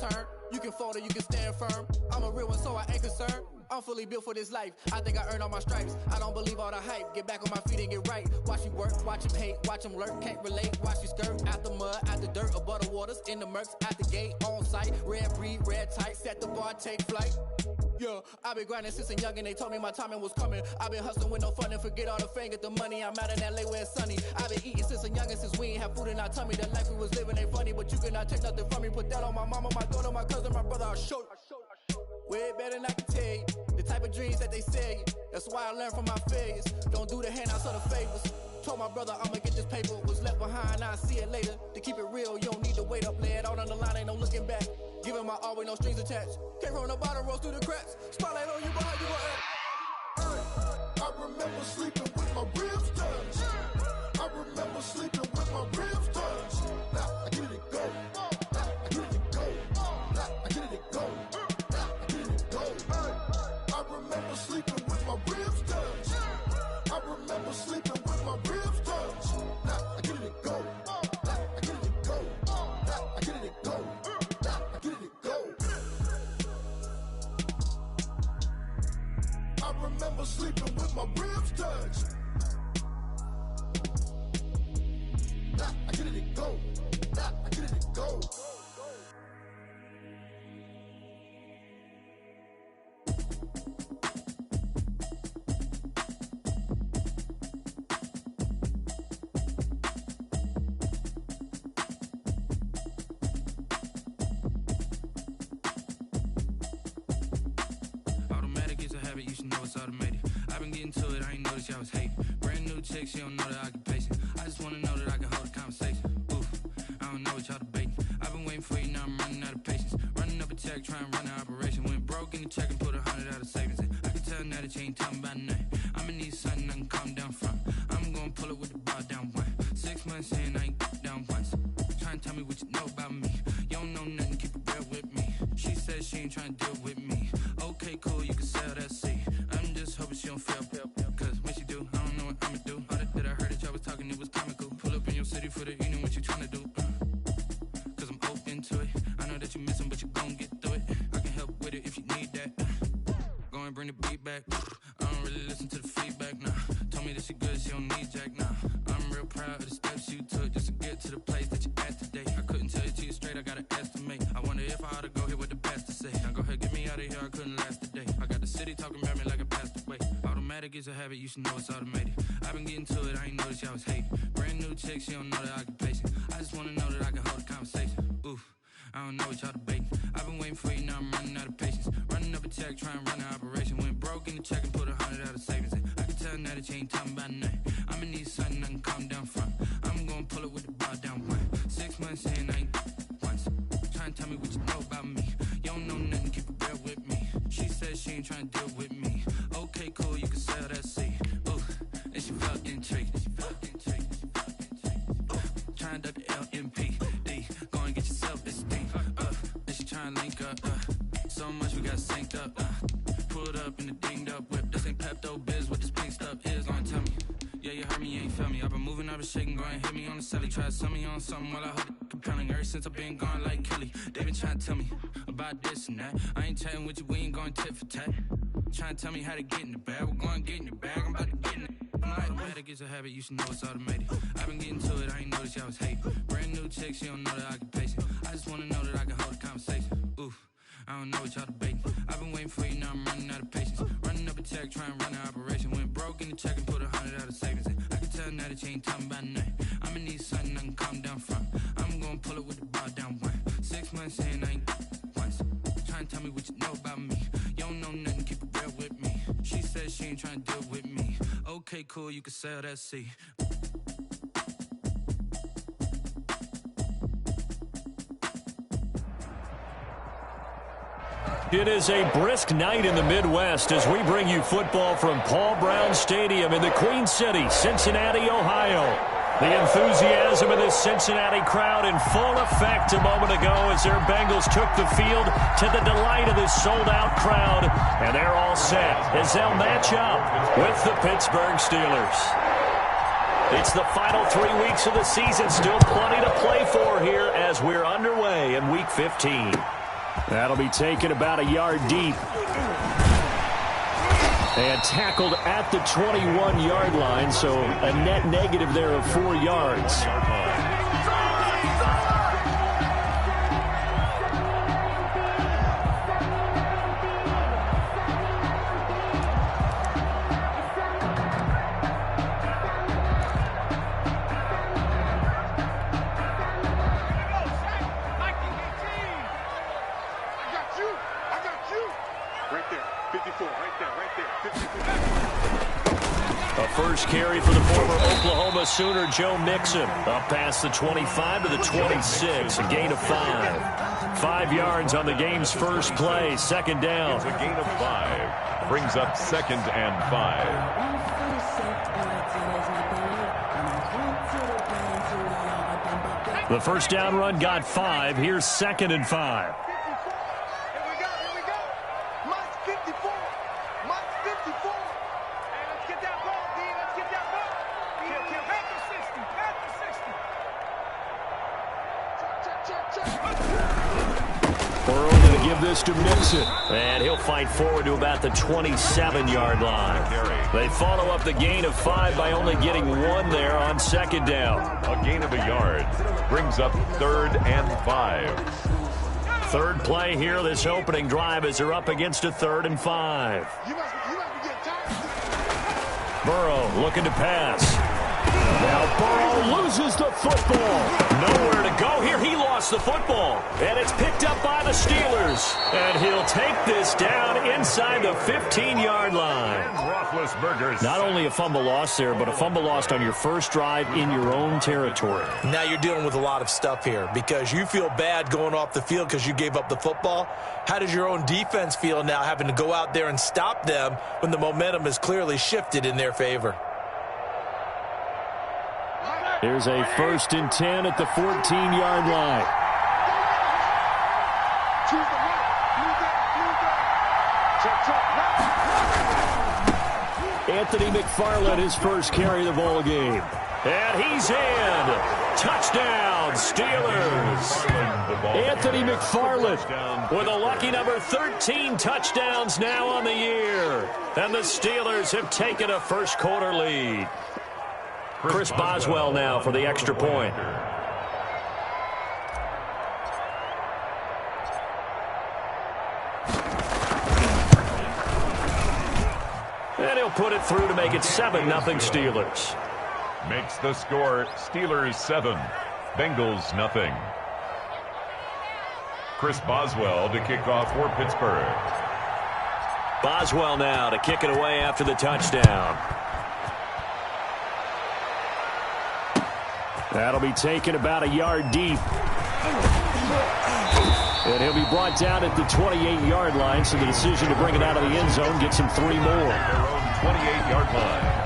turn. You can fold or you can stand firm. I'm a real one, so I ain't concerned. I'm fully built for this life. I think I earned all my stripes. I don't believe all the hype. Get back on my feet and get right. Watch you work, watch him hate, watch him lurk. Can't relate, watch you skirt. Out the mud, out the dirt, above the waters, in the murks, out the gate, on sight. Red breed, red tight, set the bar, take flight. Yeah, I've been grinding since a young and they told me my timing was coming. I've been hustling with no fun and forget all the fame, get the money. I'm out in LA where it's sunny. I've been eating since a young and since we ain't have food in our tummy. The life we was living ain't funny, but you cannot take nothing from me. Put that on my mama, my daughter, my cousin, my brother, I'll show you. Way better than I can tell you. The type of dreams that they sell you. That's why I learned from my failures. Don't do the handouts or the favors. Told my brother I'ma get this paper. Was left behind, I'll see it later. To keep it real, you don't need to wait up. Lay it out on the line, ain't no looking back. Giving my all with no strings attached. Came from the bottom, rose through the cracks. Spotlight on you, but how you gon' act? I remember sleeping with my ribs touched. I remember sleeping with my ribs touched. Now I get it go. Now I get it go. Now I get it go. Now I get it go. I remember sleeping with my ribs touched. I remember sleeping with my ribs touched. Now I get it go. Now I get it go. Now I get it go. Now I get it go. I remember sleeping with my ribs touched. Now I get it go. Now I get it go. Automatic is a habit, you should know it's automated. I've been getting to it, I ain't noticed y'all was hating. Brand new chick, she don't know the occupation. I just wanna know that I can hold a conversation. Oof, I don't know what y'all debating. I've been waiting for you, now I'm running out of patience. Running up a check, trying to run an operation. Went broke in the check and put 100 out of savings in. I can tell now that you ain't talking about nothing. I'ma need something I can calm down from. I'm gonna pull it with the bar down one. 6 months in, I ain't down once. Trying to tell me what you know about me. You don't know nothing, keep it real with me. She says she ain't trying to deal with me. Okay, cool, you can sell that seat. I'm just hoping she don't fail. Cause when she do, I don't know what I'ma do. All that I heard that y'all was talking, it was comical. Pull up in your city for the evening, what you tryna do? Cause I'm open to it. I know that you missing, but you gon' get through it. I can help with it if you need that. Go and bring the beat back. I don't really listen to the feedback, nah. Told me that she good, she don't need jack, nah. I'm real proud of the steps you took just to get to the place that you at today. I couldn't tell it to you straight, I gotta estimate. I wonder if I ought to go here with the best to say. Now go ahead, get me out of here, I couldn't last a day. I got the city talking about me like I passed away. Automatic is a habit, you should know it's automated. I've been getting to it, I ain't noticed y'all was hating. Brand new chick, she don't know the occupation. I just wanna know that I can hold a conversation. Oof, I don't know what y'all debating. I've been waiting for you, now I'm running out of patience. Running up a check, trying to run an operation. Went broke in the check and put 100 out of savings in. I can tell now that you ain't talking about nothing. I'ma need something I can calm down from. I'm gonna pull it with the bar down one. 6 months in, I ain't once. Trying to tell me what you know about me. You don't know nothing, keep it real with me. She says she ain't trying to deal with me. Okay, cool, you can sell that seat. Ooh, and she felt intrigued. Trying to duck the LMPD. Go and get yourself this thing. And she trying to link up. So much we got synced up. Pulled up in the dinged up whip. This ain't Pepto Biz, what this pink stuff is. Gonna tell me. Yeah, you heard me, you ain't felt me. I've been moving, I've been shaking, go and hit me on the celly. Try to sell me on something while I hold it compelling. Ever since I've been gone like Kelly, they been trying to tell me about this and that. I ain't chatting with you, we ain't going tit for tat. Trying to tell me how to get in the bag. We're going to get in the bag, I'm about to get in it. Automatic is a habit, you should know it's automated. I've been getting to it, I ain't noticed y'all was hating. Brand new chick, she don't know the occupation. I just wanna know that I can hold a conversation. Oof, I don't know what y'all debating. I've been waiting for you, now I'm running out of patience. Running up a check, trying to run an operation. Went broke in the check and put 100 out of savings in. I can tell now that you ain't talking about nothing. I'ma need something I can calm down from. I'm gonna pull it with the bar down one. 6 months in, I ain't once. Trying to tell me what you know about me. You don't know nothing, keep it real with me. She says she ain't trying to deal with me. Okay, cool, you can sell that seat. It is a brisk night in the Midwest as we bring you football from Paul Brown Stadium in the Queen City, Cincinnati, Ohio. The enthusiasm of this Cincinnati crowd in full effect a moment ago as their Bengals took the field to the delight of this sold-out crowd. And they're all set as they'll match up with the Pittsburgh Steelers. It's the final 3 weeks of the season. Still plenty to play for here as we're underway in Week 15. That'll be taken about a yard deep. And tackled at the 21-yard line, so a net negative there of 4 yards. A first carry for the former Oklahoma Sooner, Joe Mixon. Up past the 25 to the 26, a gain of 5. 5 yards on the game's first play, second down. It's a gain of 5. Brings up 2nd and 5. The first down run got 5. Here's 2nd and 5. Burrow going to give this to Mixon. And he'll fight forward to about the 27-yard line. They follow up the gain of 5 by only getting 1 there on second down. A gain of a yard. Brings up 3rd and 5. Third play here, this opening drive, as they're up against a 3rd and 5. Burrow looking to pass. Now Burrow loses the football. Nowhere to go here. He lost the football. And it's picked up by the Steelers. And he'll take this down inside the 15-yard line. Not only a fumble loss there, but a fumble lost on your first drive in your own territory. Now you're dealing with a lot of stuff here because you feel bad going off the field because you gave up the football. How does your own defense feel now having to go out there and stop them when the momentum is clearly shifted in their favor? Here's a 1st and 10 at the 14-yard line. Anthony McFarland, his first carry of the ball game. And he's in. Touchdown, Steelers. Anthony McFarland with a lucky number 13 touchdowns now on the year. And the Steelers have taken a first quarter lead. Chris Boswell now for the extra point. And he'll put it through to make it 7-0 Steelers. Makes the score Steelers 7, Bengals 0. Chris Boswell to kick off for Pittsburgh. Boswell now to kick it away after the touchdown. That'll be taken about a yard deep. And he'll be brought down at the 28-yard line, so the decision to bring it out of the end zone gets him 3 more. Their own 28-yard line.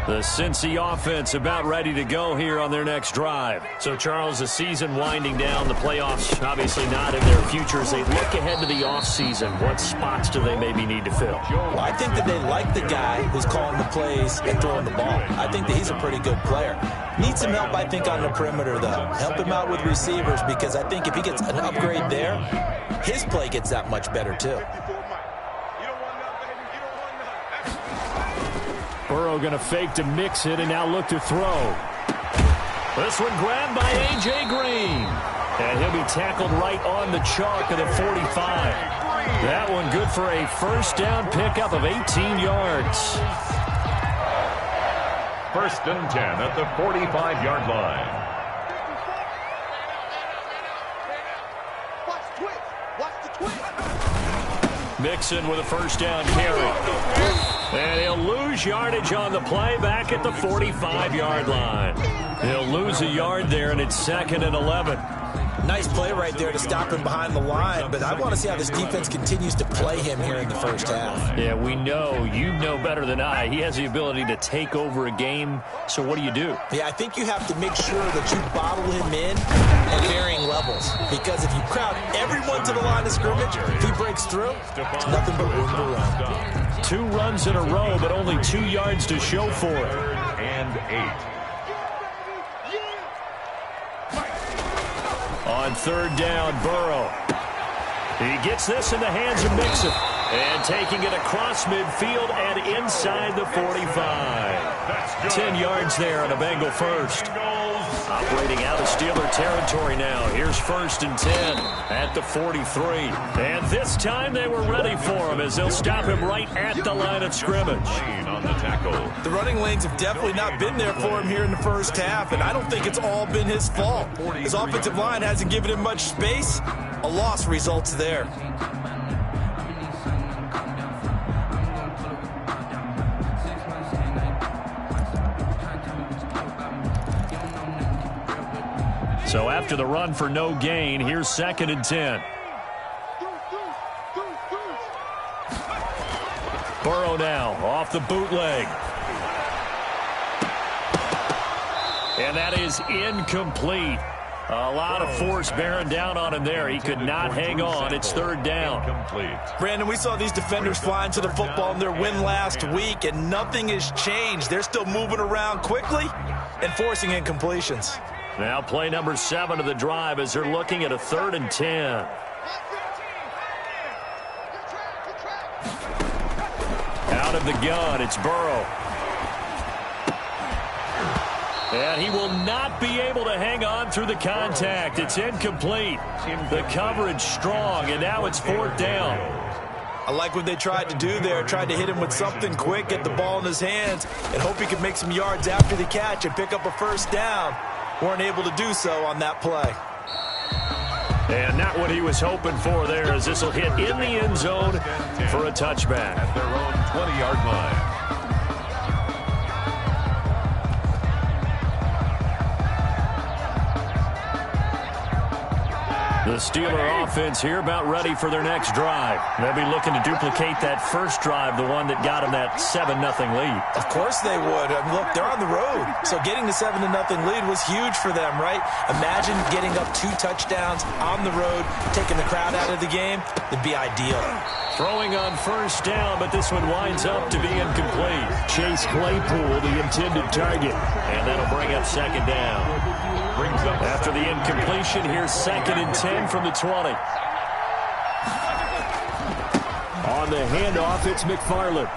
The Cincy offense about ready to go here on their next drive. So, Charles, the season winding down, the playoffs obviously not in their future. As they look ahead to the offseason, what spots do they maybe need to fill? Well, I think that they like the guy who's calling the plays and throwing the ball. I think that he's a pretty good player. Needs some help, I think, on the perimeter, though. Help him out with receivers because I think if he gets an upgrade there, his play gets that much better, too. Burrow going to fake to mix it and now look to throw. This one grabbed by A.J. Green. And he'll be tackled right on the chalk of the 45. That one good for a first down pickup of 18 yards. 1st and 10 at the 45-yard line. Mixon with a first down carry. And he'll lose yardage on the play back at the 45-yard line. He'll lose a yard there, and it's 2nd and 11. Nice play right there to stop him behind the line, but I want to see how this defense continues to play him here in the first half. Yeah, we know. You know better than I. He has the ability to take over a game, so what do? Yeah, I think you have to make sure that you bottle him in at varying levels, because if you crowd everyone to the line of scrimmage, if he breaks through, it's nothing but room to run. 2 runs in a row, but only 2 yards to show for it. 3rd and 8. On 3rd down, Burrow. He gets this in the hands of Mixon. And taking it across midfield and inside the 45. 10 yards there on a Bengal first. Operating out of Steeler territory now. Here's 1st and 10 at the 43. And this time they were ready for him as they'll stop him right at the line of scrimmage. On the tackle. The running lanes have definitely not been there for him here in the first half, and I don't think it's all been his fault. His offensive line hasn't given him much space. A loss results there. So after the run for no gain, here's 2nd and 10. Burrow now off the bootleg. And that is incomplete. A lot of force bearing down on him there. He could not hang on. It's 3rd down. Brandon, we saw these defenders flying to the football in their win last week, and nothing has changed. They're still moving around quickly and forcing incompletions. Now play number 7 of the drive as they're looking at a 3rd and 10. Out of the gun, it's Burrow. And he will not be able to hang on through the contact. It's incomplete. The coverage strong, and now it's 4th down. I like what they tried to do there. Tried to hit him with something quick, get the ball in his hands, and hope he could make some yards after the catch and pick up a 1st down. Weren't able to do so on that play. And not what he was hoping for there, as this will hit in the end zone for a touchback. At their own 20-yard line. The Steeler offense here about ready for their next drive. They'll be looking to duplicate that first drive, the one that got them that 7-0 lead. Of course they would. I mean, look, they're on the road. So getting the 7-0 lead was huge for them, right? Imagine getting up 2 touchdowns on the road, taking the crowd out of the game. It'd be ideal. Throwing on 1st down, but this one winds up to be incomplete. Chase Claypool, the intended target. And that'll bring up 2nd down. After the incompletion, here's 2nd and 10 from the 20. On the handoff, it's McFarland.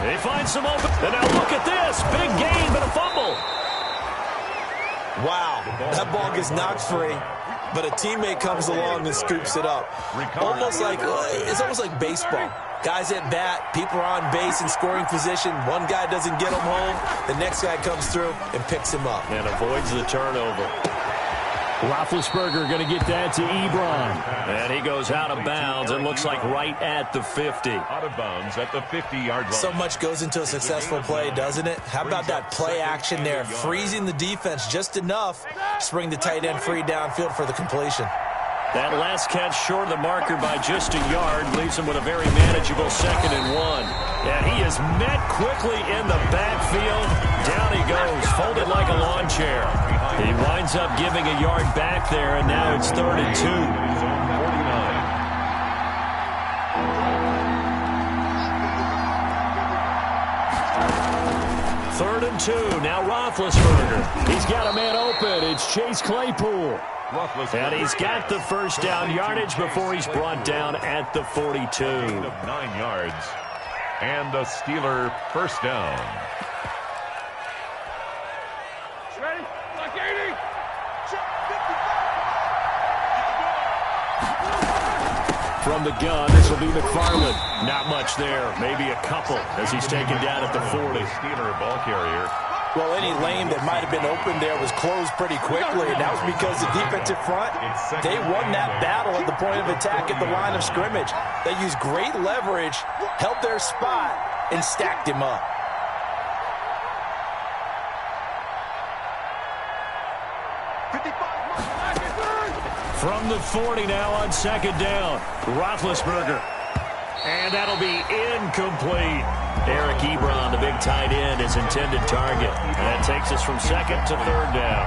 He finds some open. And now look at this. Big gain, but a fumble. Wow, that ball gets knocked free, but a teammate comes along and scoops it up. It's almost like baseball. Guys at bat, people are on base in scoring position. One guy doesn't get him home. The next guy comes through and picks him up. And avoids the turnover. Roethlisberger going to get that to Ebron. And he goes out of bounds. It looks like right at the 50. Out of bounds at the 50-yard line. So much goes into a successful play, doesn't it? How about that play action there? Freezing the defense just enough to bring the tight end free downfield for the completion. That last catch short of the marker by just a yard leaves him with a very manageable 2nd and 1. And he is met quickly in the backfield. Down he goes, folded like a lawn chair. He winds up giving a yard back there, and now it's 3rd and 2. 3rd and 2. Now Roethlisberger. He's got a man open. It's Chase Claypool. And he's got the 1st down yardage before he's brought down at the 42. 9 yards. And a Steeler 1st down. Ready? Like 80. From the gun, this will be McFarland. Not much there. Maybe a couple as he's taken down at the 40. Steeler ball carrier. Well, any lane that might have been open there was closed pretty quickly, and that was because the defensive front, they won that battle at the point of attack at the line of scrimmage. They used great leverage, held their spot, and stacked him up. From the 40 now on second down. Roethlisberger. And that'll be incomplete. Eric Ebron, the big tight end, his intended target. And that takes us from second to third down.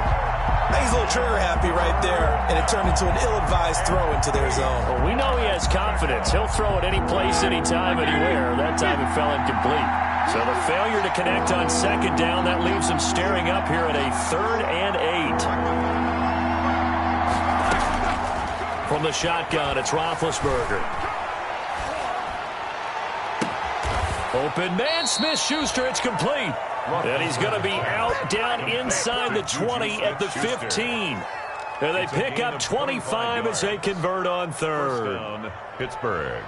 He's a little trigger happy right there, and it turned into an ill-advised throw into their zone. Well, we know he has confidence. He'll throw it any place, anytime, anywhere. That time it fell incomplete. So the failure to connect on second down, that leaves him staring up here at a 3rd and 8. From the shotgun, it's Roethlisberger. Open man, Smith-Schuster, it's complete. And he's going to be out down inside the 20 at the 15. And they pick up 25 as they convert on third. Down, Pittsburgh.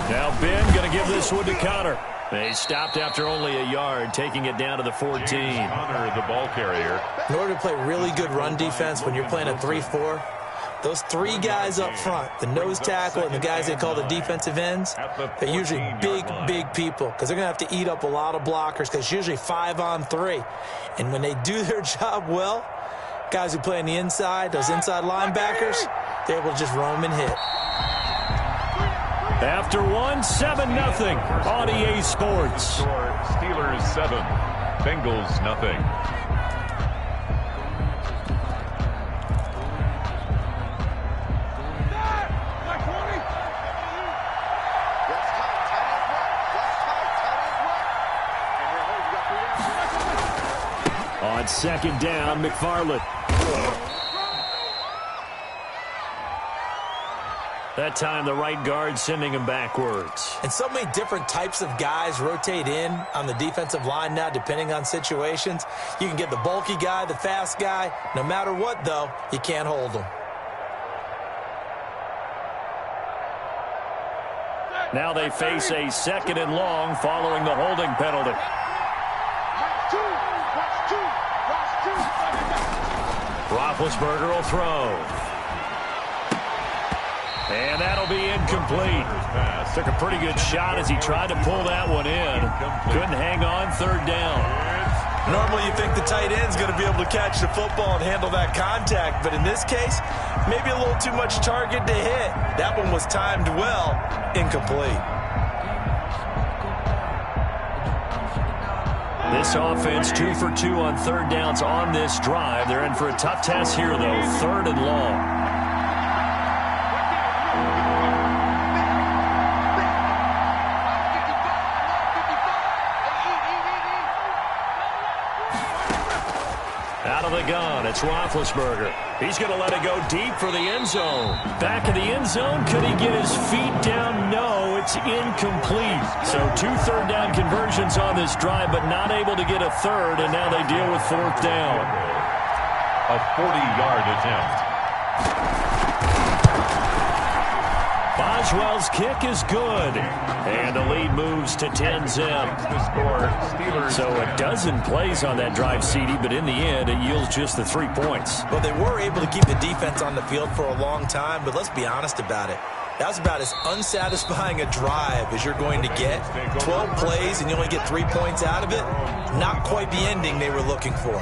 Now Ben going to give this one to Connor. They stopped after only a yard, taking it down to the 14. Connor, the ball carrier. In order to play really good run defense when you're playing a 3-4, those 3 guys up front, the nose tackle and the guys they call the defensive ends, they're usually big people because they're going to have to eat up a lot of blockers because it's usually 5-on-3. And when they do their job well, guys who play on the inside, those inside linebackers, they're able to just roam and hit. After 7-0 on EA Sports. Steelers 7, Bengals nothing. On second down, McFarland. That time, the right guard sending him backwards. And so many different types of guys rotate in on the defensive line now, depending on situations. You can get the bulky guy, the fast guy. No matter what, though, you can't hold them. Now they face a 2nd and long following the holding penalty. Roethlisberger will throw. And that'll be incomplete. Took a pretty good shot as he tried to pull that one in. Couldn't hang on, 3rd down. Normally you think the tight end's going to be able to catch the football and handle that contact, but in this case, maybe a little too much target to hit. That one was timed well, incomplete. This offense 2 for 2 on 3rd downs on this drive. They're in for a tough test here, though, 3rd and long. Out of the gun, it's Roethlisberger. He's going to let it go deep for the end zone. Back of the end zone, could he get his feet down? No, it's incomplete. So 2 third-down conversions on this drive, but not able to get a third, and now they deal with 4th down. A 40-yard attempt. Boswell's kick is good. And the lead moves to 10-zip. The score, Steelers. So a dozen plays on that drive, CD, but in the end, it yields just the 3 points. Well, they were able to keep the defense on the field for a long time, but let's be honest about it. That was about as unsatisfying a drive as you're going to get. 12 plays and you only get 3 points out of it. Not quite the ending they were looking for.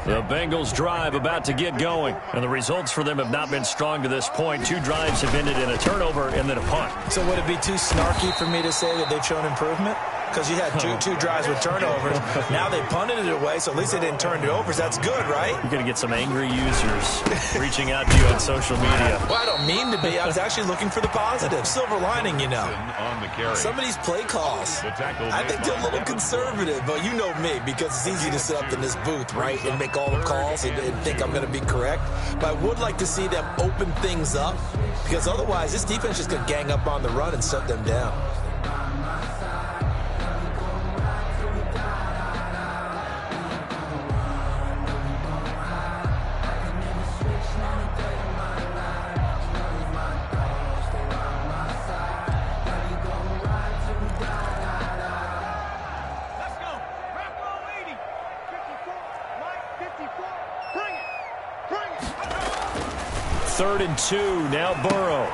The Bengals drive about to get going, and the results for them have not been strong to this point. 2 drives have ended in a turnover and then a punt. So would it be too snarky for me to say that they've shown improvement? Because you had two drives with turnovers. Now they punted it away, so at least they didn't turn it over. So that's good, right? You're going to get some angry users reaching out to you on social media. Well, I don't mean to be. I was actually looking for the positive. Silver lining, you know. On the carry. Some of these play calls, I think they're a little conservative, but you know me, because it's easy to sit up in this booth, right, and make all the calls and think I'm going to be correct. But I would like to see them open things up, because otherwise this defense is going to gang up on the run and shut them down. 3rd and 2. Now Burrow.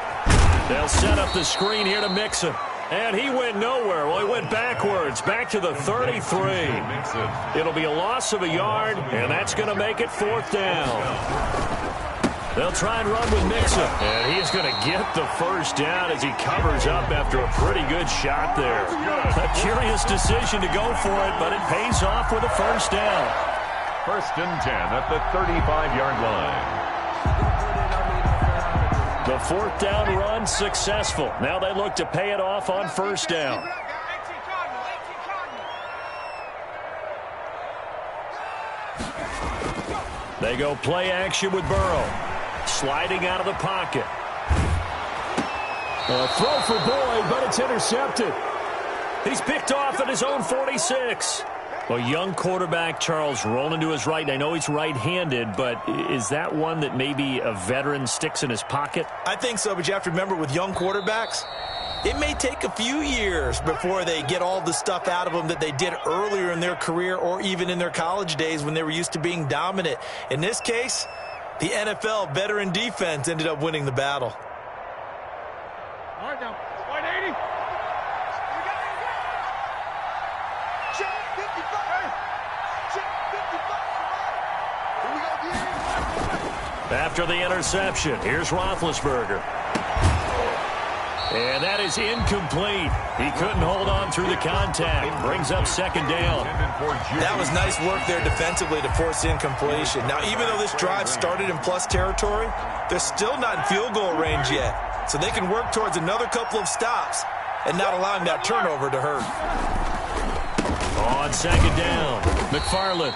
They'll set up the screen here to Mixon. And he went nowhere. Well, he went backwards, back to the 33. It'll be a loss of a yard, and that's going to make it 4th down. They'll try and run with Mixon. And he's going to get the first down as he covers up after a pretty good shot there. A curious decision to go for it, but it pays off with a first down. 1st and 10 at the 35-yard line. The 4th down run successful. Now they look to pay it off on 1st down. They go play action with Burrow. Sliding out of the pocket. A throw for Boyd, but it's intercepted. He's picked off at his own 46. A young quarterback, Charles, rolling to his right. I know he's right-handed, but is that one that maybe a veteran sticks in his pocket? I think so, but you have to remember with young quarterbacks, it may take a few years before they get all the stuff out of them that they did earlier in their career or even in their college days when they were used to being dominant. In this case, the NFL veteran defense ended up winning the battle. All right, now, 180. Check 55. Check 55. After the interception, here's Roethlisberger. And that is incomplete. He couldn't hold on through the contact. Brings up 2nd down. That was nice work there defensively to force incompletion. Now, even though this drive started in plus territory, they're still not in field goal range yet. So they can work towards another couple of stops and not allowing that turnover to hurt. On 2nd down, McFarland.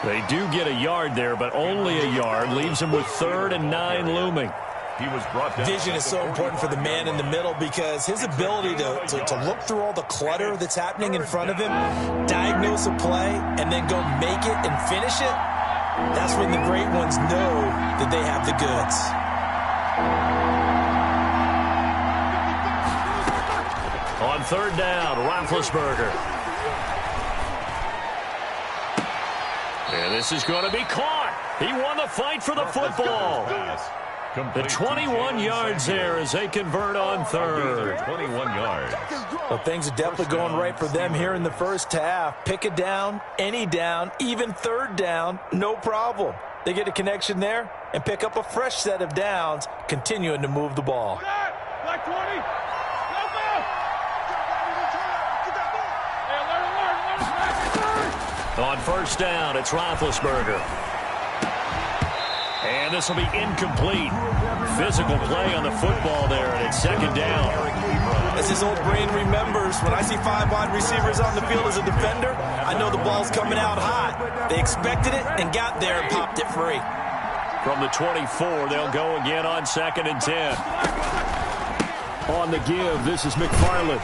They do get a yard there, but only a yard. Leaves them with 3rd and 9 looming. He was brought down. Vision is so important for the man in the middle because his ability to look through all the clutter that's happening in front of him, diagnose a play, and then go make it and finish it, that's when the great ones know that they have the goods. On 3rd down, Roethlisberger. And this is going to be caught. He won the fight for the football. The 21 yards there as they convert on 3rd. 21 yards. Well, things are definitely going right for them here in the first half. Pick a down, any down, even 3rd down, no problem. They get a connection there and pick up a fresh set of downs, continuing to move the ball. Black 20. On 1st down, it's Roethlisberger. And this will be incomplete. Physical play on the football there, and it's 2nd down. As his old brain remembers, when I see 5 wide receivers on the field as a defender, I know the ball's coming out hot. They expected it and got there and popped it free. From the 24, they'll go again on 2nd and 10. On the give, this is McFarland.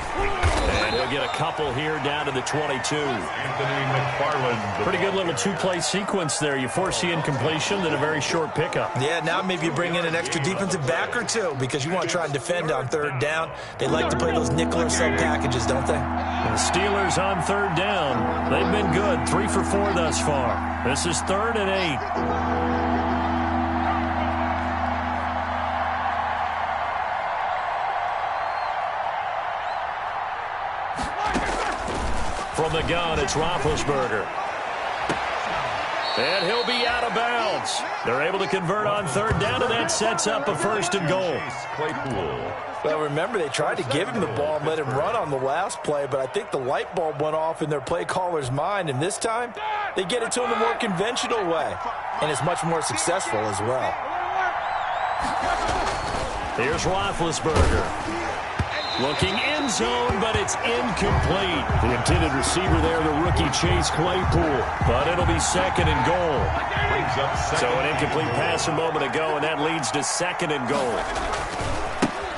And he'll get a couple here down to the 22. Anthony McFarland. Pretty good little 2-play sequence there. You force the incompletion, then a very short pickup. Yeah, now maybe you bring in an extra defensive back or two because you want to try and defend on 3rd down. They like to play those nickel or sub packages, don't they? The Steelers on 3rd down. They've been good, 3 for 4 thus far. This is 3rd and 8. From the gun, it's Roethlisberger. And he'll be out of bounds. They're able to convert on 3rd down, and that sets up a 1st and goal. Well, remember, they tried to give him the ball and let him run on the last play, but I think the light bulb went off in their play caller's mind, and this time they get it to him the more conventional way, and it's much more successful as well. Here's Roethlisberger. Looking end zone, but it's incomplete. The intended receiver there, the rookie Chase Claypool. But it'll be 2nd and goal. So an incomplete pass a moment ago, and that leads to 2nd and goal.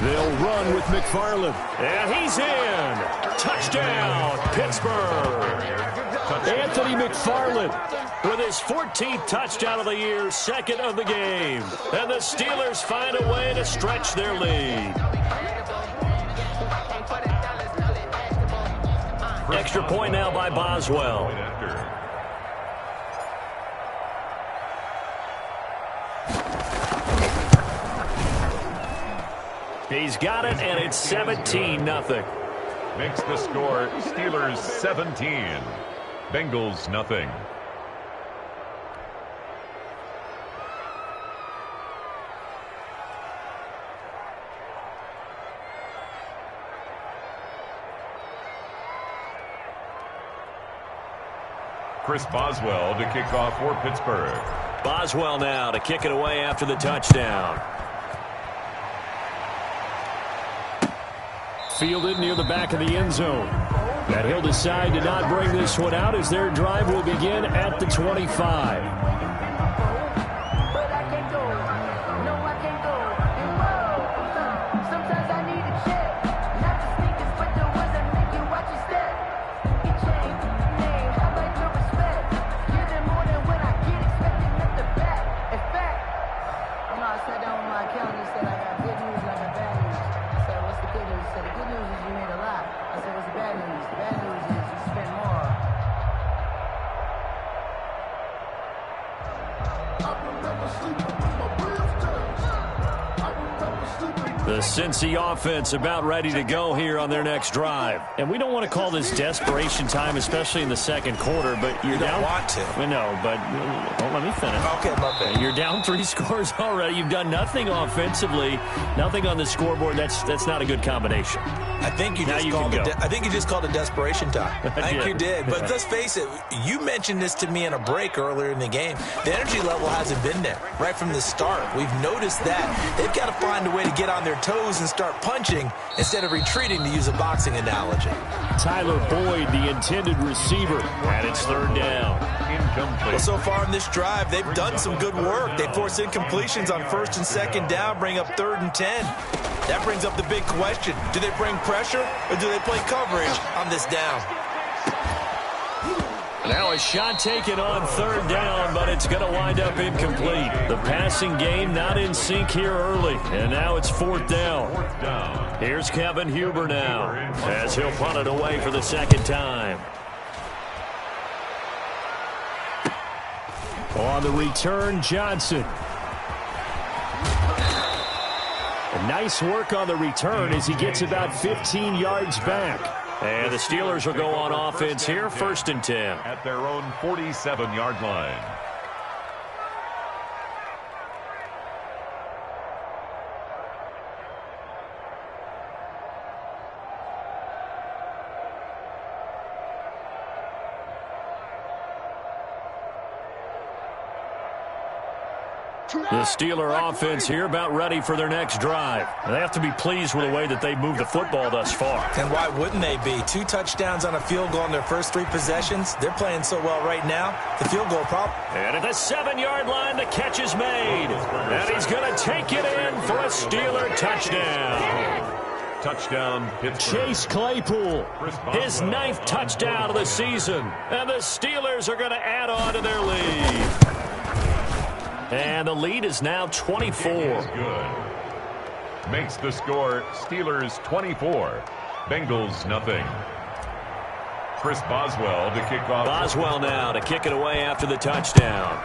They'll run with McFarland. And he's in. Touchdown, Pittsburgh. Anthony McFarland with his 14th touchdown of the year, 2nd of the game. And the Steelers find a way to stretch their lead. Extra point now by Boswell. He's got it, and it's 17-0. Makes the score Steelers 17, Bengals nothing. Chris Boswell to kick off for Pittsburgh. Boswell now to kick it away after the touchdown. Fielded near the back of the end zone. And he'll decide to not bring this one out as their drive will begin at the 25. The Cincy offense about ready to go here on their next drive. And we don't want to call this desperation time, especially in the second quarter, but you're down. You don't want to. No, but let me finish. Okay, my bad. You're down 3 scores already. You've done nothing offensively, nothing on the scoreboard. That's not a good combination. I think you just called it desperation time. I think you did. But let's face it, you mentioned this to me in a break earlier in the game. The energy level hasn't been there right from the start. We've noticed that. They've got to find a way to get on their toes and start punching instead of retreating, to use a boxing analogy. Tyler Boyd, the intended receiver, and it's third down. Well, so far in this drive, they've done some good work. They force incompletions on first and second down, bring up 3rd and 10. That brings up the big question. Do they bring pressure or do they play coverage on this down? Now a shot taken on 3rd down, but it's going to wind up incomplete. The passing game not in sync here early, and now it's 4th down. Here's Kevin Huber now, as he'll punt it away for the second time. On the return, Johnson. Nice work on the return as he gets about 15 yards back. And the Steelers will go on offense here, 1st and 10. At their own 47-yard line. The Steeler offense here about ready for their next drive. They have to be pleased with the way that they moved the football thus far. And why wouldn't they be? 2 touchdowns on a field goal in their first 3 possessions. They're playing so well right now. The field goal problem. And at the 7-yard line, the catch is made. And he's going to take it in for a Steeler touchdown. Touchdown, Pittsburgh. Chase Claypool, his 9th touchdown of the season. And the Steelers are going to add on to their lead. And the lead is now 24. Good. Makes the score Steelers 24, Bengals nothing. Chris Boswell to kick off. Boswell now to kick it away after the touchdown.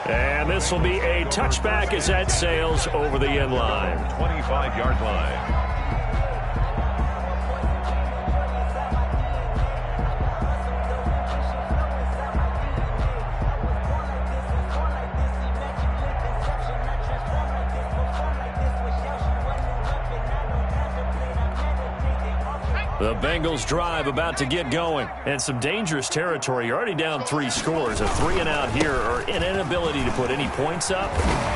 And this will be a touchback as that sails over the end line. 25-yard line. The Bengals drive about to get going. And some dangerous territory. You're already down 3 scores. A 3-and-out here, or an inability to put any points up.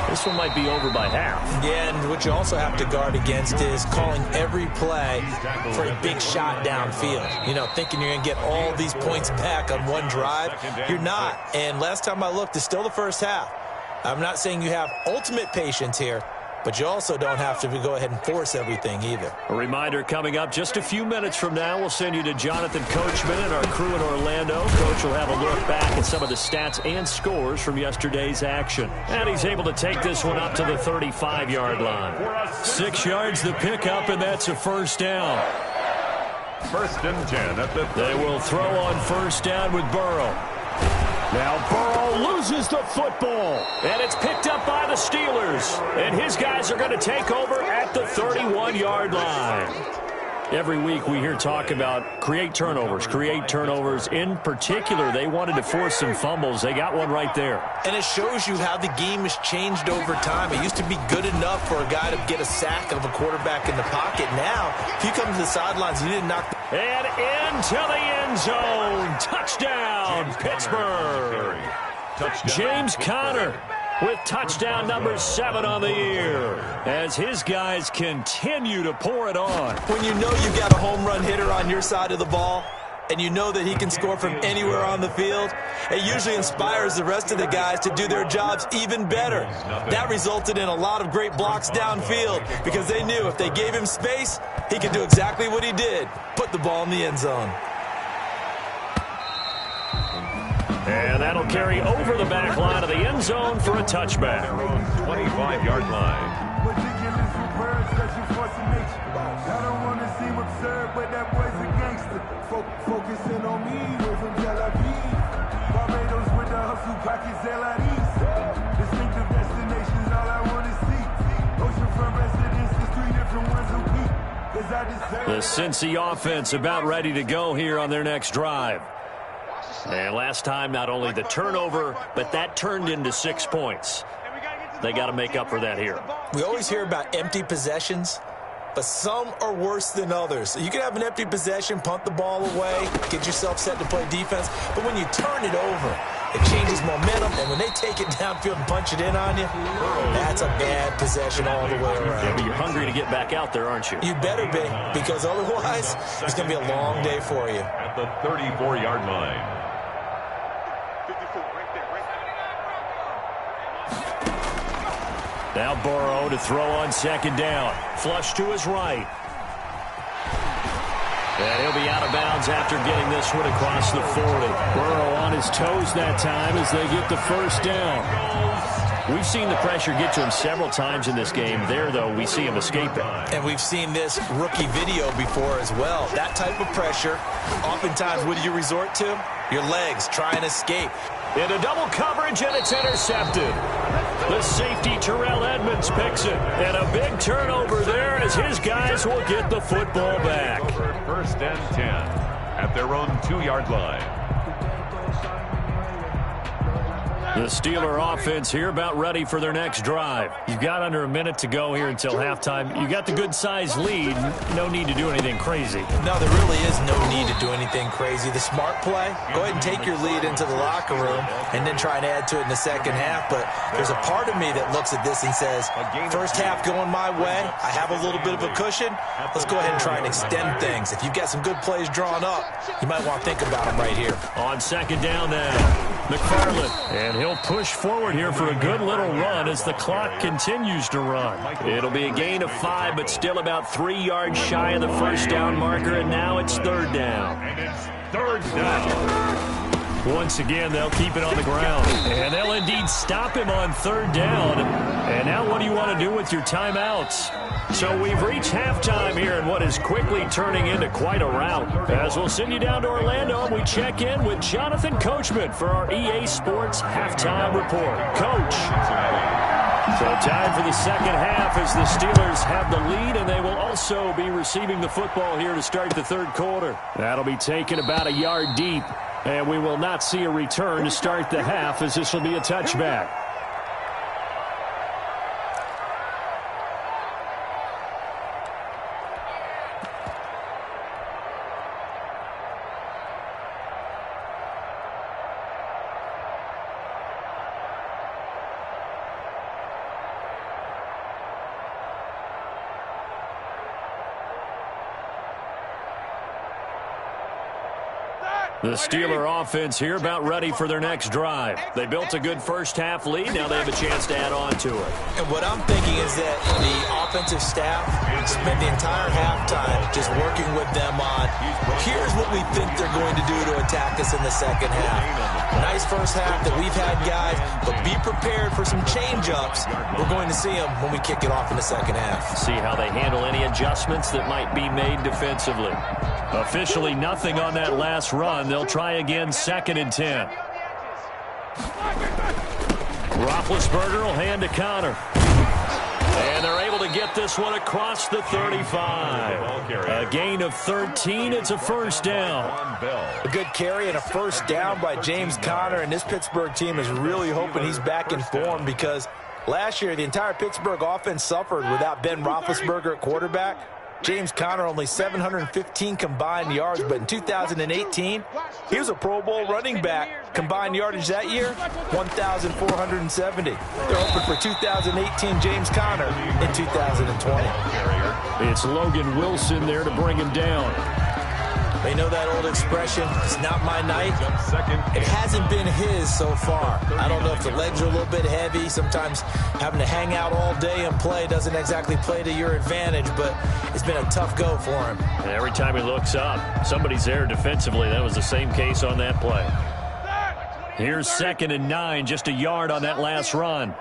This one might be over by half. Yeah, and what you also have to guard against is calling every play for a big shot downfield. You know, thinking you're going to get all these points back on one drive. You're not. And last time I looked, it's still the first half. I'm not saying you have ultimate patience here, but you also don't have to go ahead and force everything either. A reminder coming up just a few minutes from now. We'll send you to Jonathan Coachman and our crew in Orlando. Coach will have a look back at some of the stats and scores from yesterday's action. And he's able to take this one up to the 35-yard line. 6 yards the pickup, and that's a first down. 1st and 10 at the 30. They will throw on first down with Burrow. Now Burrow loses the football, and it's picked up by the Steelers. And his guys are going to take over at the 31-yard line. Every week we hear talk about create turnovers. In particular, they wanted to force some fumbles. They got one right there. And it shows you how the game has changed over time. It used to be good enough for a guy to get a sack of a quarterback in the pocket. Now, if you come to the sidelines, you didn't knock the... And into the end zone. Touchdown, Pittsburgh. James Conner with touchdown number 7 on the year as his guys continue to pour it on. When you know you've got a home run hitter on your side of the ball and you know that he can score from anywhere on the field, it usually inspires the rest of the guys to do their jobs even better. That resulted in a lot of great blocks downfield because they knew if they gave him space, he could do exactly what he did, put the ball in the end zone. And that'll carry over the back line of the end zone for a touchback. 25-yard line. I don't want to seem absurd, but that boy's a gangster. Focusing on me, we're from Tel Aviv. Barbados with the hustle, pockets LIDs. Distinctive destinations, all I want to see. Oceanfront residences, 3 different ones a week. The Cincy offense about ready to go here on their next drive. And last time, not only the turnover, but that turned into 6 points. They got to make up for that here. We always hear about empty possessions, but some are worse than others. So you can have an empty possession, punt the ball away, get yourself set to play defense, but when you turn it over, it changes momentum, and when they take it downfield and punch it in on you, that's a bad possession all the way around. Yeah, but you're hungry to get back out there, aren't you? You better be, because otherwise, it's going to be a long day for you. At the 34-yard line. Now Burrow to throw on second down. Flush to his right. And he'll be out of bounds after getting this one across the 40. Burrow on his toes that time as they get the first down. We've seen the pressure get to him several times in this game. There, though, we see him escaping. And we've seen this rookie video before as well. That type of pressure, oftentimes, what do you resort to? Your legs, try and escape. Into double coverage, and it's intercepted. The safety, Terrell Edmonds, picks it. And a big turnover there as his guys will get the football back. First and 10 at their own 2-yard line. The Steeler offense here about ready for their next drive. You've got under a minute to go here until halftime. You got the good-sized lead. No need to do anything crazy. No, there really is no need to do anything crazy. The smart play, go ahead and take your lead into the locker room and then try and add to it in the second half. But there's a part of me that looks at this and says, first half going my way, I have a little bit of a cushion. Let's go ahead and try and extend things. If you've got some good plays drawn up, you might want to think about them right here. On second down now, McFarland. And he'll push forward here for a good little run as the clock continues to run. It'll be a gain of 5, but still about 3 yards shy of the first down marker, and now it's third down. And it's third down. Once again, they'll keep it on the ground, and they'll indeed stop him on third down. And now what do you want to do with your timeouts? So we've reached halftime here in what is quickly turning into quite a rout. As we'll send you down to Orlando, we check in with Jonathan Coachman for our EA Sports Halftime Report. Coach. So time for the second half as the Steelers have the lead, and they will also be receiving the football here to start the third quarter. That'll be taken about a yard deep, and we will not see a return to start the half as this will be a touchback. The Steeler offense here about ready for their next drive. They built a good first half lead. Now they have a chance to add on to it. And what I'm thinking is that the offensive staff spent the entire halftime just working with them on, here's what we think they're going to do to attack us in the second half. Nice first half that we've had, guys, but be prepared for some change-ups. We're going to see them when we kick it off in the second half. See how they handle any adjustments that might be made defensively. Officially nothing on that last run. They'll try again, second and 10. Roethlisberger will hand to Connor. And they're able to get this one across the 35. A gain of 13. It's a first down. A good carry and a first down by James Conner. And this Pittsburgh team is really hoping he's back in form because last year the entire Pittsburgh offense suffered without Ben Roethlisberger at quarterback. James Conner only 715 combined yards, but in 2018, he was a Pro Bowl running back. Combined yardage that year, 1,470. They're hoping for 2018 James Conner in 2020. It's Logan Wilson there to bring him down. They know that old expression, it's not my night. It hasn't been his so far. I don't know if the legs are a little bit heavy. Sometimes having to hang out all day and play doesn't exactly play to your advantage, but it's been a tough go for him. And every time he looks up, somebody's there defensively. That was the same case on that play. Here's 2nd and 9, just a yard on that last run.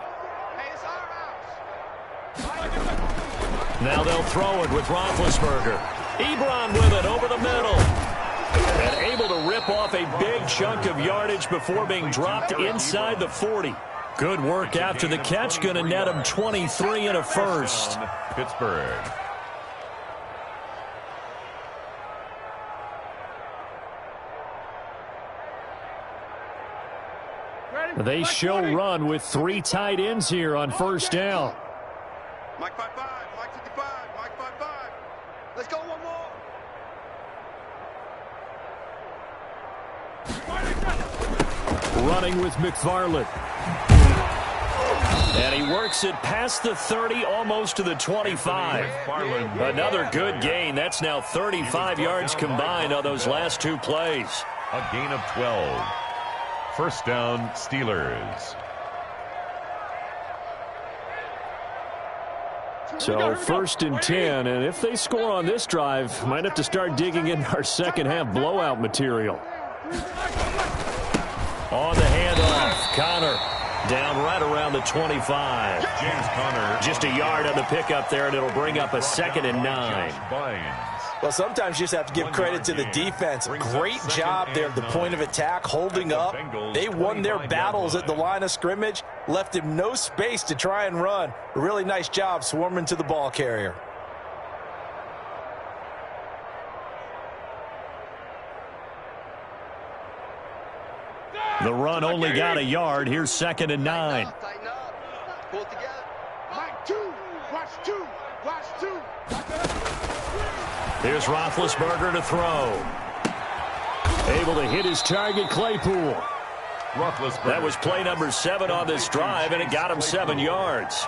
Now they'll throw it with Roethlisberger. Ebron with it over the middle. And able to rip off a big chunk of yardage before being dropped inside the 40. Good work after the catch. Going to net him 23 and a first. Pittsburgh. They show run with 3 tight ends here on first down. Mike 5-5, Mike 55, Mike 5-5. Let's go one more. Running with McFarland. And he works it past the 30, almost to the 25. Another good gain. That's now 35 yards combined on those last 2 plays. A gain of 12. First down, Steelers. So 1st and 10, and if they score on this drive, might have to start digging in our second half blowout material. On the handoff, Connor down right around the 25. James Conner. Just a yard on the pickup there, and it'll bring up a 2nd and 9. Well, sometimes you just have to give credit to the defense. Great job there at the point of attack, holding up. They won their battles at the line of scrimmage, left him no space to try and run. A really nice job swarming to the ball carrier. The run only got a yard. Here's 2nd and 9. Tighten up. Pull it together. Mike 2, watch 2, watch 2. Here's Roethlisberger to throw. Able to hit his target, Claypool. That was play number 7 on this drive, and it got him 7 yards.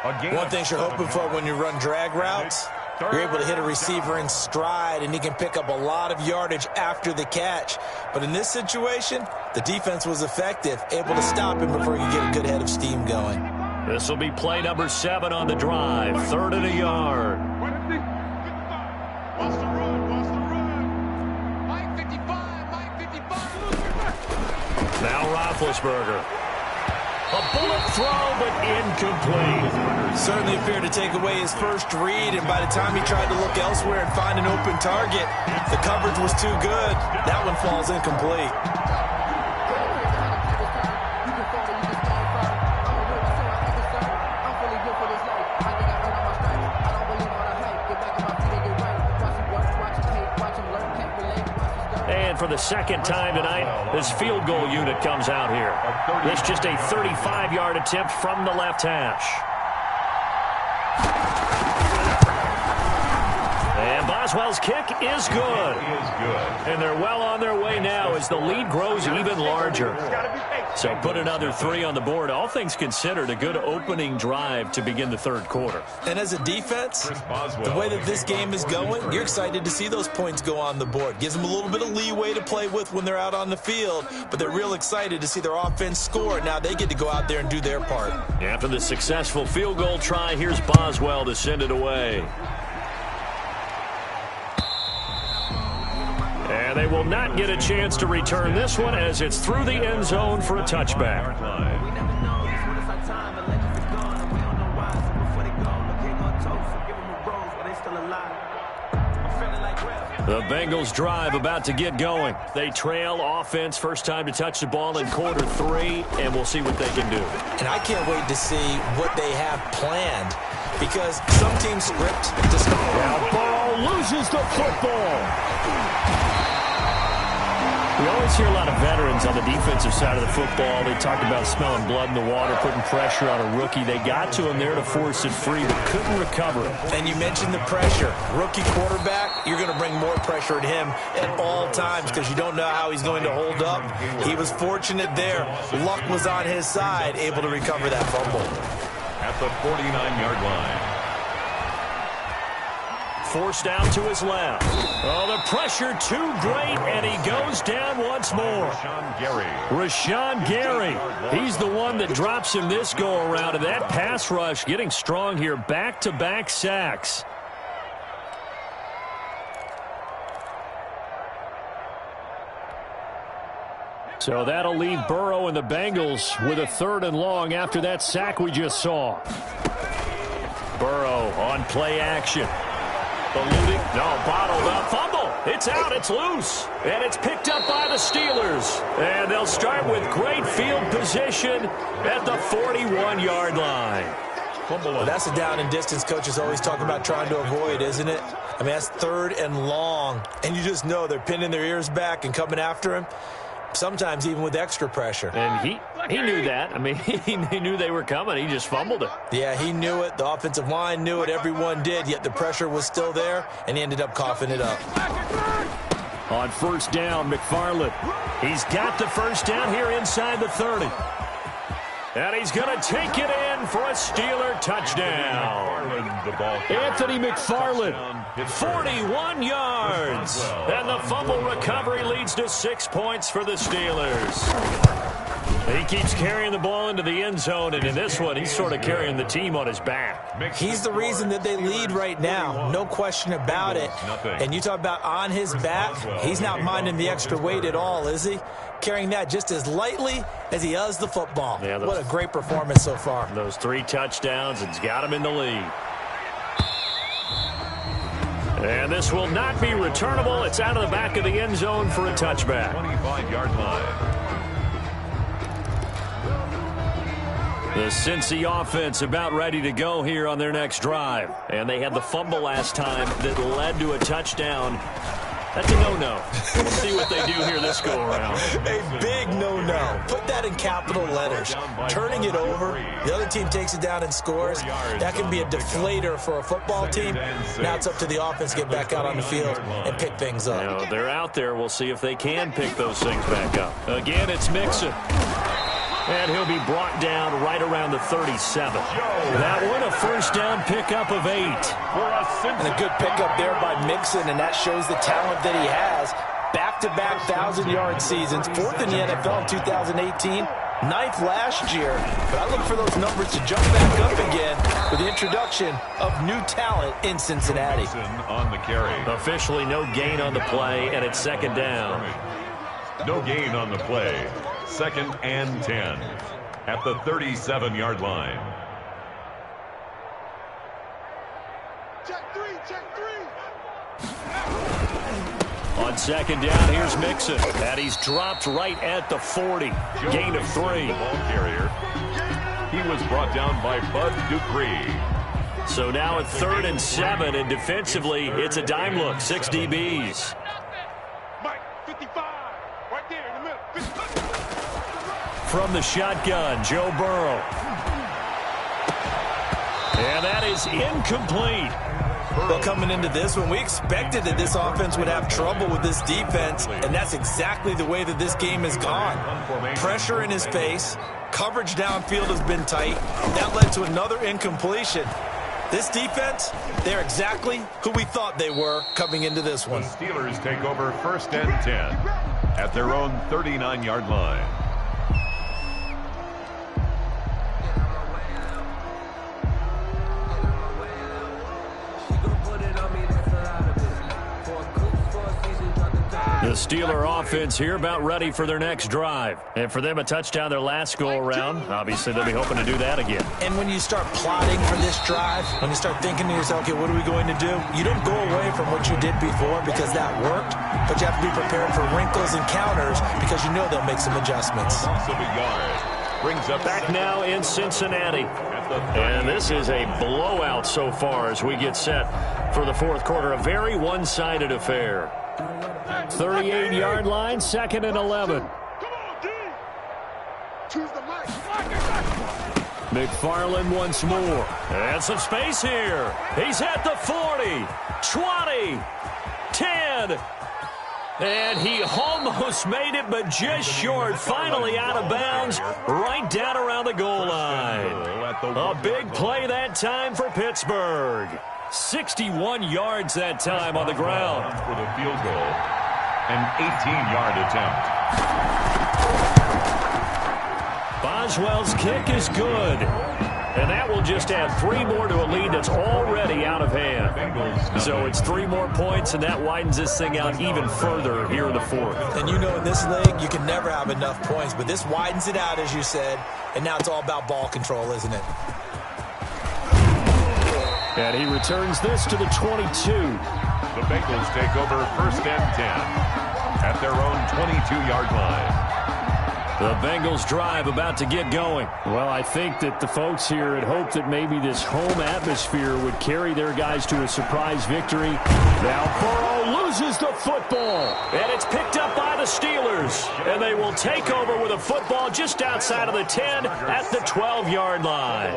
One thing you're hoping for when you run drag routes, you're able to hit a receiver in stride, and he can pick up a lot of yardage after the catch. But in this situation, the defense was effective, able to stop him before he could get a good head of steam going. This will be play number 7 on the drive. 3rd and a yard. Watch the run, watch the run. Mike 55, Mike 55. Now Roethlisberger. A bullet throw, but incomplete. Certainly appeared to take away his first read, and by the time he tried to look elsewhere and find an open target, the coverage was too good. That one falls incomplete. For the 2nd time tonight, this field goal unit comes out here. It's just a 35-yard attempt from the left hash. And Boswell's kick is good. And they're well on their way now as the lead grows even larger. So put another 3 on the board. All things considered, a good opening drive to begin the 3rd quarter. And as a defense, the way that this game is going, you're excited to see those points go on the board. Gives them a little bit of leeway to play with when they're out on the field, but they're real excited to see their offense score. Now they get to go out there and do their part. After the successful field goal try, here's Boswell to send it away. And they will not get a chance to return this one as it's through the end zone for a touchback. The Bengals drive about to get going. They trail offense, first time to touch the ball in quarter 3, and we'll see what they can do. And I can't wait to see what they have planned, because some teams script to score. Now Burrow loses the football. We always hear a lot of veterans on the defensive side of the football. They talk about smelling blood in the water, putting pressure on a rookie. They got to him there to force it free, but couldn't recover it. And you mentioned the pressure. Rookie quarterback, you're going to bring more pressure at him at all times because you don't know how he's going to hold up. He was fortunate there. Luck was on his side, able to recover that fumble. At the 49-yard line. Forced out to his left. Oh, the pressure too great, and he goes down once more. Rashawn Gary. He's the one that drops him this go-around, and that pass rush getting strong here. Back-to-back sacks. So that'll leave Burrow and the Bengals with a 3rd and long after that sack we just saw. Burrow on play action. Eluding, no, bottled up, fumble. It's out, it's loose, and it's picked up by the Steelers. And they'll start with great field position at the 41-yard line. Well, that's a down and distance coaches always talk about trying to avoid, isn't it? I mean, that's 3rd and long, and you just know they're pinning their ears back and coming after him. Sometimes even with extra pressure. And he knew that. I mean, he knew they were coming. He just fumbled it. Yeah, he knew it. The offensive line knew it. Everyone did, yet the pressure was still there, and he ended up coughing it up. On first down, McFarland. He's got the first down here inside the 30. And he's going to take it in for a Steeler touchdown. Anthony McFarland, 41 yards. And the fumble recovery leads to 6 points for the Steelers. He keeps carrying the ball into the end zone, and in this one, he's sort of carrying the team on his back. He's the reason that they lead right now, no question about it. And you talk about on his back, he's not minding the extra weight at all, is he? Carrying that just as lightly as he does the football. Yeah, what a great performance so far. Those 3 touchdowns, it's got him in the lead. And this will not be returnable. It's out of the back of the end zone for a touchback. 25-yard line. The Cincy offense about ready to go here on their next drive. And they had the fumble last time that led to a touchdown. That's a no-no. We'll see what they do here this go-around. A big no-no. Put that in capital letters. Turning it over, the other team takes it down and scores. That can be a deflator for a football team. Now it's up to the offense to get back out on the field and pick things up. You know, they're out there. We'll see if they can pick those things back up. Again, it's Mixon. And he'll be brought down right around the 37. That one, a first down pickup of 8. And a good pickup there by Mixon, and that shows the talent that he has. Back-to-back 1,000-yard seasons, 4th in the NFL in 2018, 9th last year. But I look for those numbers to jump back up again with the introduction of new talent in Cincinnati. On the carry. Officially no gain on the play, and it's 2nd down. No gain on the play. 2nd and 10 at the 37-yard line. Check three. On 2nd down, here's Mixon. And he's dropped right at the 40. Gain of 3. The ball carrier. He was brought down by Bud Dupree. So now at 3rd and 7, and defensively, it's a dime look. 6 DBs. Mike, 55. Right there in the middle. 55. From the shotgun, Joe Burrow. And that is incomplete. Well, coming into this one, we expected that this offense would have trouble with this defense, and that's exactly the way that this game has gone. Pressure in his face, coverage downfield has been tight. That led to another incompletion. This defense, they're exactly who we thought they were coming into this one. The Steelers take over 1st and 10 at their own 39-yard line. The Steeler offense here about ready for their next drive. And for them, a touchdown their last go-around. Obviously, they'll be hoping to do that again. And when you start plotting for this drive, when you start thinking to yourself, okay, what are we going to do? You don't go away from what you did before because that worked, but you have to be prepared for wrinkles and counters because you know they'll make some adjustments. Brings up back now in Cincinnati. And this is a blowout so far as we get set for the fourth quarter. A very one-sided affair. 38-yard line, 2nd and 11. McFarland once more. And some space here. He's at the 40, 20, 10. And he almost made it, but just short. Finally out of bounds, right down around the goal line. A big play that time for Pittsburgh. 61 yards that time on the ground. For the field goal, an 18-yard attempt. Boswell's kick is good. And that will just add 3 more to a lead that's already out of hand. So it's 3 more points, and that widens this thing out even further here in the fourth. And you know in this league, you can never have enough points, but this widens it out, as you said, and now it's all about ball control, isn't it? And he returns this to the 22. The Bengals take over 1st and 10 at their own 22-yard line. The Bengals drive about to get going. Well, I think that the folks here had hoped that maybe this home atmosphere would carry their guys to a surprise victory. Now Burrow loses the football, and it's picked up by the Steelers. And they will take over with a football just outside of the 10 at the 12-yard line.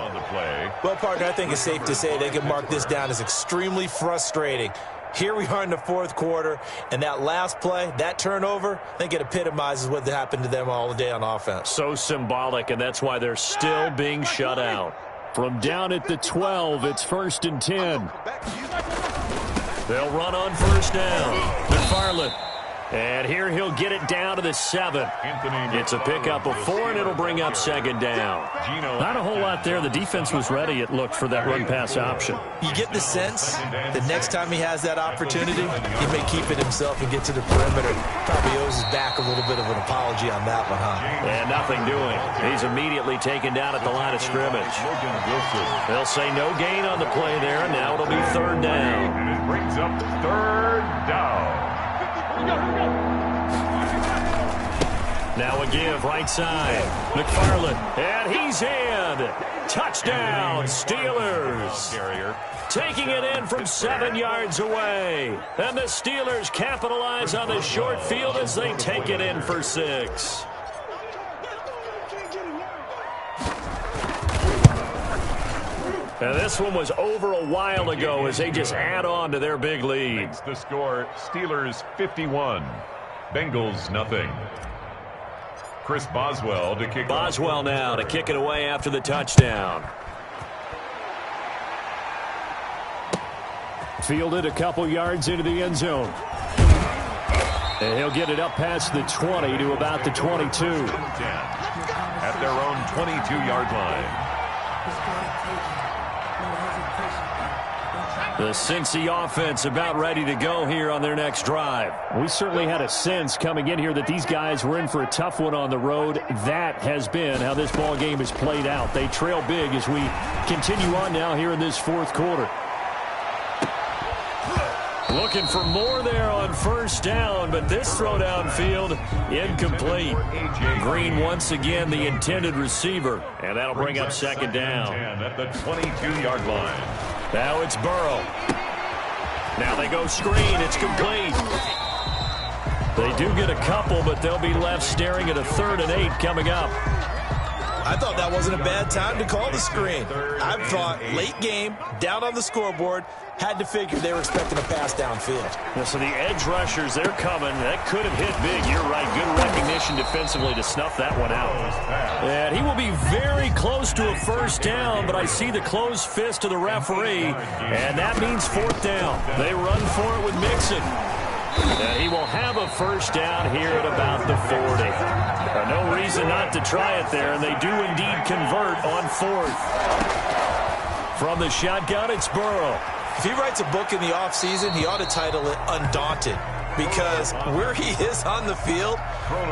Well, partner, I think it's safe to say they can mark this down as extremely frustrating. Here we are in the fourth quarter, and that last play, that turnover, I think it epitomizes what happened to them all day on offense. So symbolic, and that's why they're still being shut out. From down at the 12, it's 1st and 10. They'll run on 1st down. McFarland. And here he'll get it down to the 7. It's a pickup of 4, and it'll bring up 2nd down. Not a whole lot there. The defense was ready, it looked, for that run-pass option. You get the sense that next time he has that opportunity, he may keep it himself and get to the perimeter. Probably owes his back a little bit of an apology on that one, huh? And nothing doing. He's immediately taken down at the line of scrimmage. They'll say no gain on the play there, and now it'll be 3rd down. And it brings up 3rd down. Now a give, right side. McFarland, and he's in. Touchdown, Steelers. Taking it in from 7 yards away. And the Steelers capitalize on the short field as they take it in for 6. And this one was over a while ago as they just add on to their big lead. Makes the score Steelers 51, Bengals nothing. Chris Boswell to kick. Boswell now to kick it away after the touchdown. Fielded a couple yards into the end zone. And he'll get it up past the 20 to about the 22. At their own 22-yard line. The Cincy offense about ready to go here on their next drive. We certainly had a sense coming in here that these guys were in for a tough one on the road. That has been how this ball game has played out. They trail big as we continue on now here in this fourth quarter. Looking for more there on 1st down, but this throw downfield incomplete. Green once again the intended receiver, and that'll bring up 2nd down. At the 22-yard line. Now it's Burrow. Now they go screen. It's complete. They do get a couple, but they'll be left staring at a 3rd and 8 coming up. I thought that wasn't a bad time to call the screen. I thought late game, down on the scoreboard, had to figure they were expecting a pass downfield. Yeah, so the edge rushers, they're coming. That could have hit big. You're right. Good recognition defensively to snuff that one out. And he will be very close to a 1st down, but I see the closed fist of the referee, and that means 4th down. They run for it with Mixon. And he will have a 1st down here at about the 40. No reason not to try it there, and they do indeed convert on 4th. From the shotgun, it's Burrow. If he writes a book in the offseason, he ought to title it Undaunted, because where he is on the field,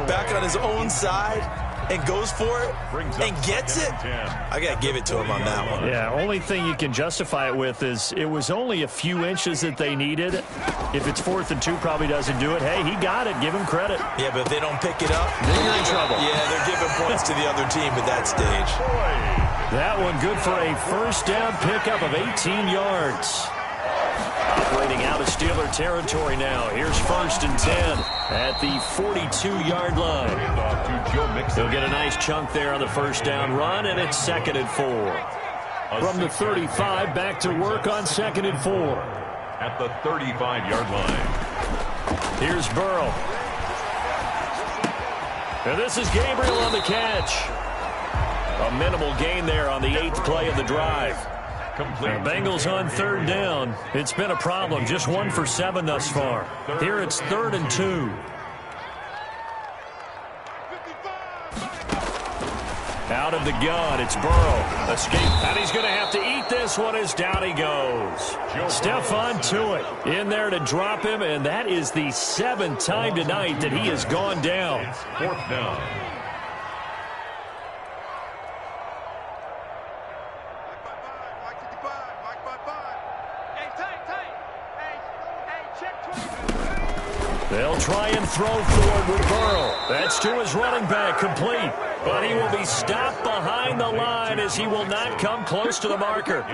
back on his own side, and goes for it and gets it, I got to give it to him on that one. Yeah, only thing you can justify it with is it was only a few inches that they needed. If it's 4th and 2, probably doesn't do it. Hey, he got it. Give him credit. Yeah, but if they don't pick it up, then you're in trouble. Yeah, they're giving points to the other team at that stage. That one good for a first down pickup of 18 yards. Operating out of Steeler territory now. Here's 1st and 10 at the 42-yard line. He'll get a nice chunk there on the first down run, and it's 2nd and 4. From the 35, back to work on 2nd and 4. At the 35-yard line. Here's Burrow. And this is Gabriel on the catch. A minimal gain there on the 8th play of the drive. The Bengals on 3rd down. It's been a problem. Just 1 for 7 thus far. Here it's 3rd and 2. Out of the gun, it's Burrow. Escape, and he's going to have to eat this one as down he goes. Stephon Tuitt in there to drop him, and that is the 7th time tonight that he has gone down. 4th down. They'll try and throw forward with Burrow. That's to his running back, complete. But he will be stopped behind the line as he will not come close to the marker.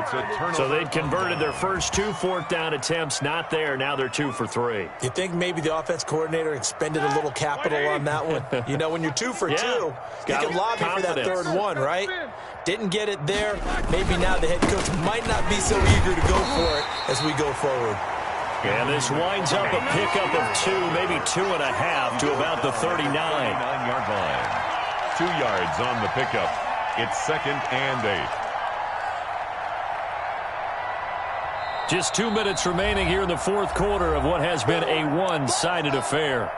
So they'd converted their first 2 4th down attempts. Not there. Now they're 2 for 3. You think maybe the offense coordinator expended a little capital on that one? You know, when you're 2 for 2, you can lobby for that 3rd one, right? Didn't get it there. Maybe now the head coach might not be so eager to go for it as we go forward. And this winds up a pickup of 2, maybe 2.5 to about the 39-yard line. 2 yards on the pickup. It's 2nd and 8. Just 2 minutes remaining here in the 4th quarter of what has been a one-sided affair.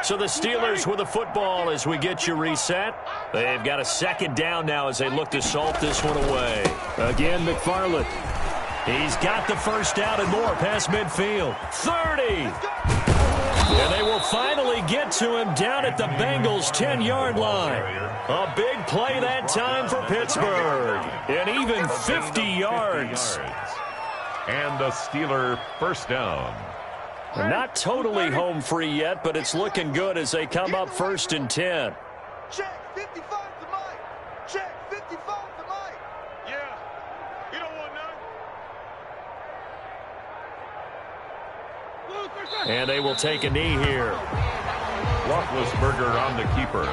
So the Steelers with the football as we get you reset. They've got a 2nd down now as they look to salt this one away. Again, McFarland. He's got the first down and more past midfield. 30. And they will finally get to him down at the Bengals' 10-yard line. A big play that time for Pittsburgh. And even 50 yards. And a Steeler first down. Not totally home free yet, but it's looking good as they come up 1st and 10. Check 55 to Mike. Check 55 to Mike. Yeah, you don't want none. And they will take a knee here. Roethlisberger on the keeper.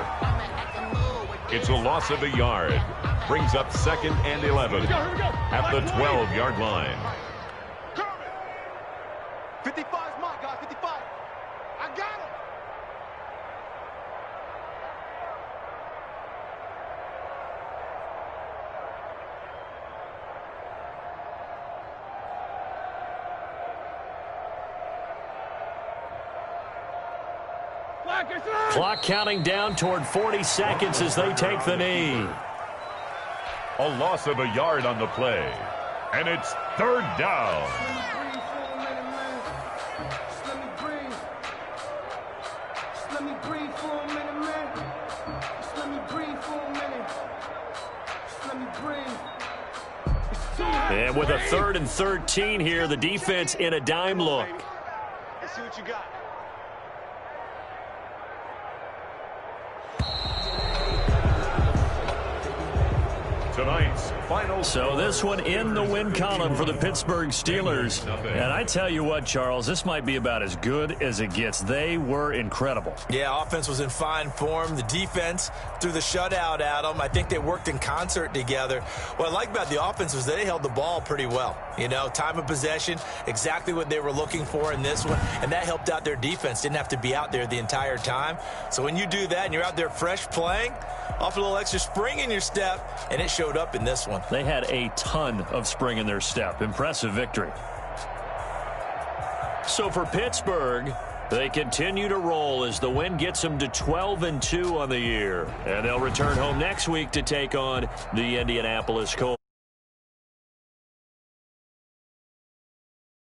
It's a loss of a yard. Brings up 2nd and 11 at the 12-yard line. 55's my guy, 55. I got him. Clock counting down toward 40 seconds as they take the knee. A loss of a yard on the play. And it's 3rd down. And with a 3rd and 13 here, the defense in a dime look. Let's see what you got. Tonight's final. So this one in the win column for the Pittsburgh Steelers. And I tell you what, Charles, this might be about as good as it gets. They were incredible. Yeah, offense was in fine form. The defense threw the shutout at them. I think they worked in concert together. What I like about the offense was they held the ball pretty well. You know, time of possession, exactly what they were looking for in this one. And that helped out their defense. Didn't have to be out there the entire time. So when you do that and you're out there fresh playing, off a little extra spring in your step, and it showed up in this one. They had a ton of spring in their step. Impressive victory. So for Pittsburgh, They continue to roll as the win gets them to 12-2 on the year. And they'll return home next week to take on the Indianapolis Colts.